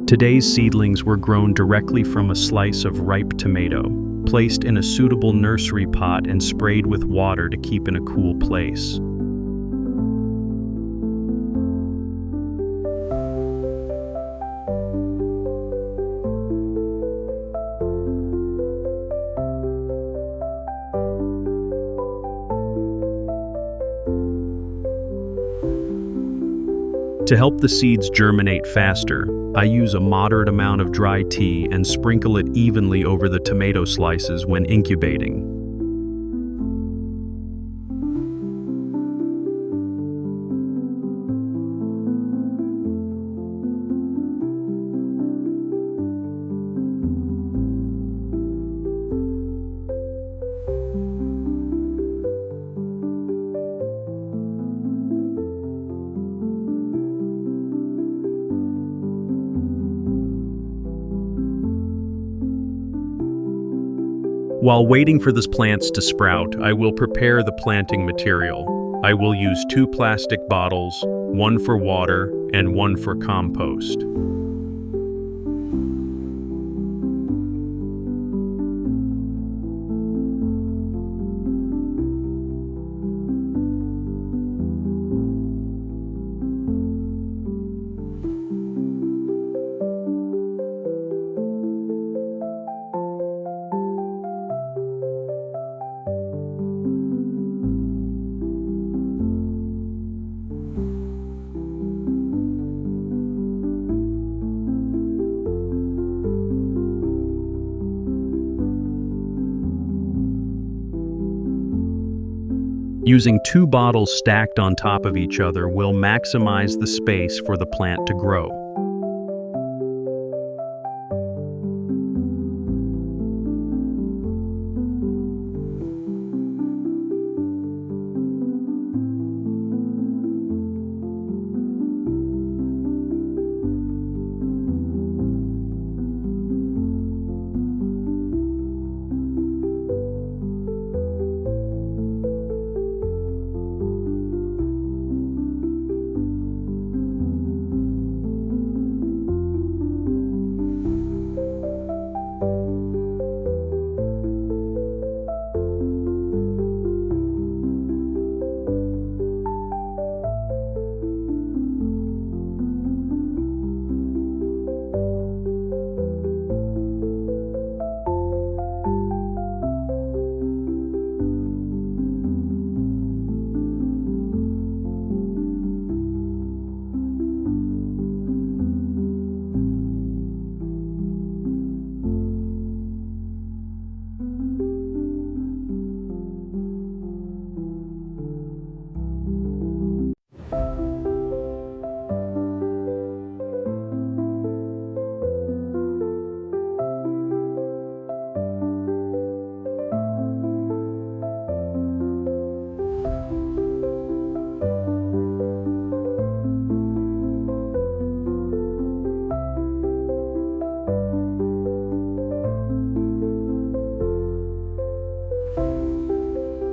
Today's seedlings were grown directly from a slice of ripe tomato, placed in a suitable nursery pot and sprayed with water to keep in a cool place. To help the seeds germinate faster, I use a moderate amount of dry tea and sprinkle it evenly over the tomato slices when incubating. While waiting for the plants to sprout, I will prepare the planting material. I will use 2 plastic bottles, one for water and one for compost. Using 2 bottles stacked on top of each other will maximize the space for the plant to grow.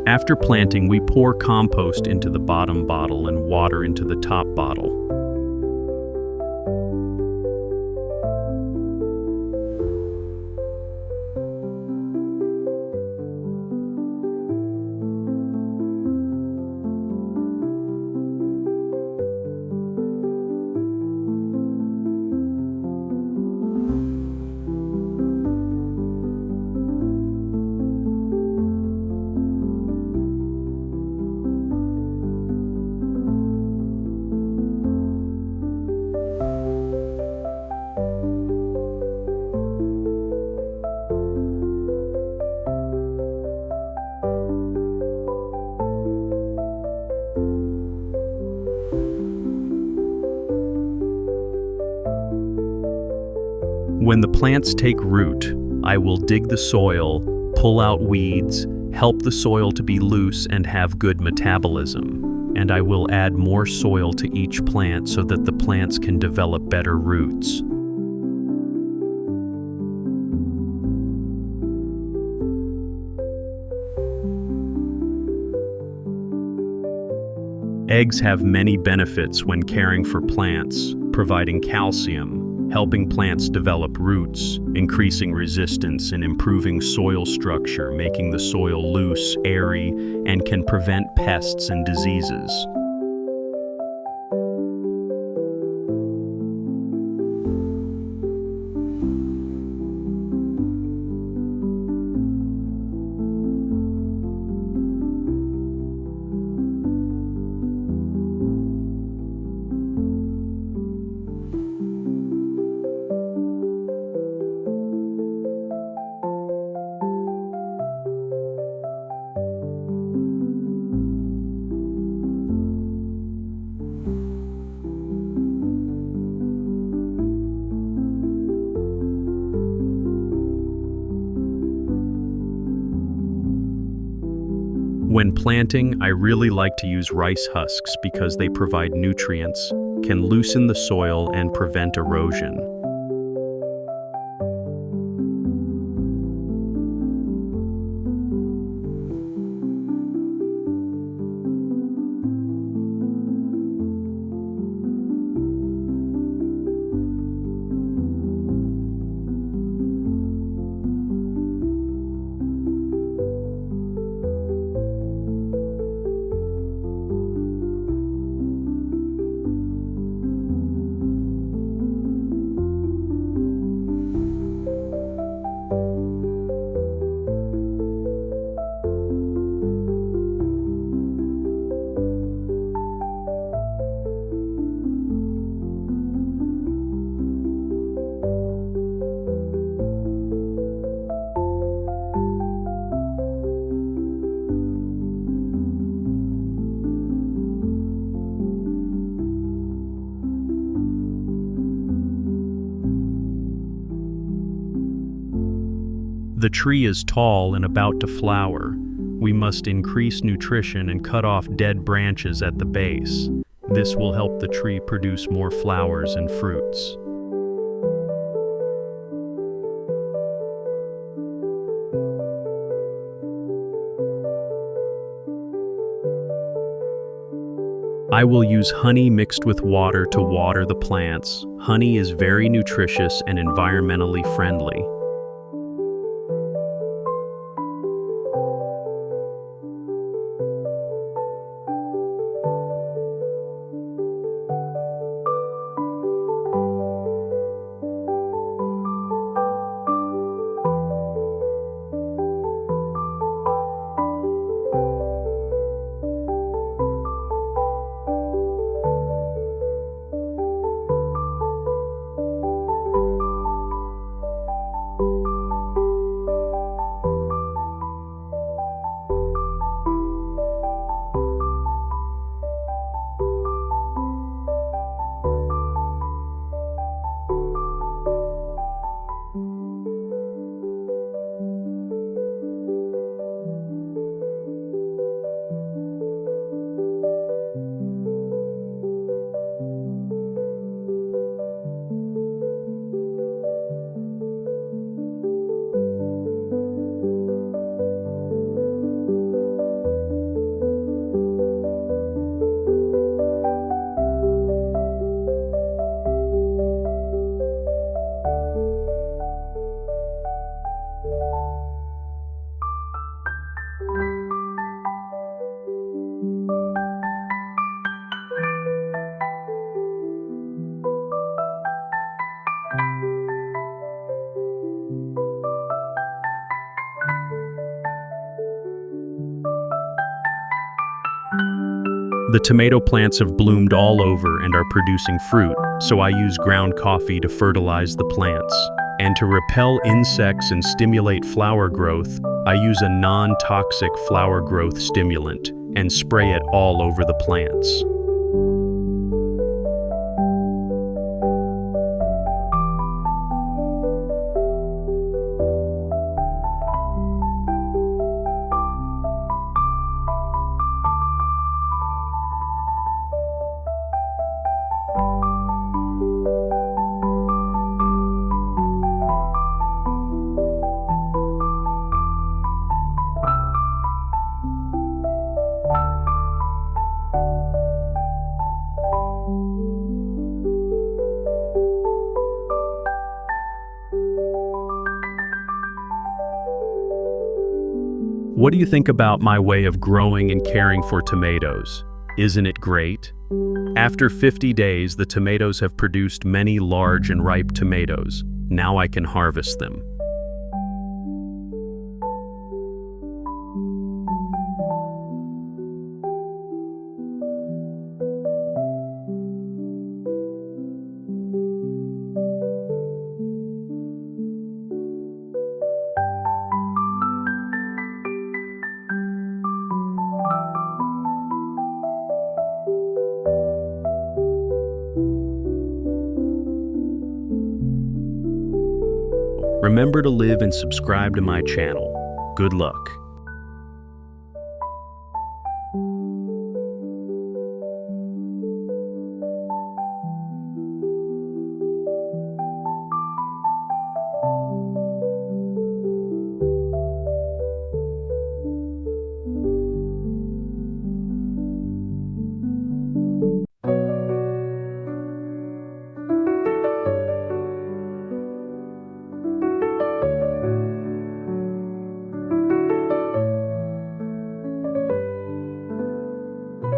After planting, we pour compost into the bottom bottle and water into the top bottle. When the plants take root, I will dig the soil, pull out weeds, help the soil to be loose and have good metabolism, and I will add more soil to each plant so that the plants can develop better roots. Eggs have many benefits when caring for plants, providing calcium, helping plants develop roots, increasing resistance and improving soil structure, making the soil loose, airy, and can prevent pests and diseases. When planting, I really like to use rice husks because they provide nutrients, can loosen the soil, and prevent erosion. The tree is tall and about to flower. We must increase nutrition and cut off dead branches at the base. This will help the tree produce more flowers and fruits. I will use honey mixed with water to water the plants. Honey is very nutritious and environmentally friendly. The tomato plants have bloomed all over and are producing fruit, so I use ground coffee to fertilize the plants. And to repel insects and stimulate flower growth, I use a non-toxic flower growth stimulant and spray it all over the plants. What do you think about my way of growing and caring for tomatoes? Isn't it great? After 50 days, the tomatoes have produced many large and ripe tomatoes. Now I can harvest them. Remember to live and subscribe to my channel. Good luck.